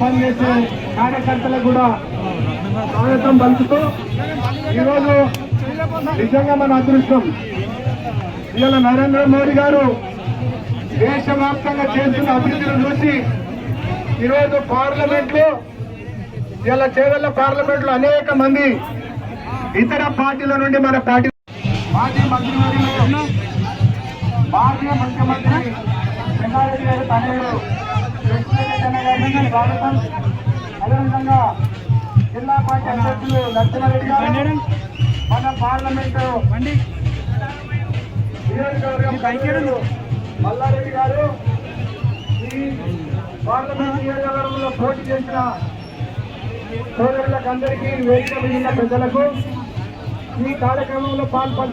పనిచేసే కార్యకర్తలకు కూడా స్వాగతం పలుకుతూ ఈరోజు నిజంగా మన అదృష్టం. ఇవాళ నరేంద్ర మోడీ గారు దేశవ్యాప్తంగా చేస్తున్న అభివృద్ధిని చూసి ఈరోజు పార్లమెంట్ లో ఇలా చేవెళ్ల పార్లమెంట్ లో అనేక మంది ఇతర పార్టీల నుండి మన పార్టీ మాజీ మంత్రివర్యులు మాజీ ముఖ్యమంత్రి చెన్నారెడ్డి గారి తనయుడు గారికి స్వాగతం. అదేవిధంగా జిల్లా పార్టీ అధ్యక్షులు లక్ష్మారెడ్డి గారు, మన పార్లమెంటు నియోజకవర్గం మల్లారెడ్డి గారు, ఈ పార్లమెంట్ నియోజకవర్గంలో పోటీ చేసిన సోదరులకు అందరికీ, వేదిక మీద పెద్దలకు ఈ కార్యక్రమంలో పాల్పంచుకున్న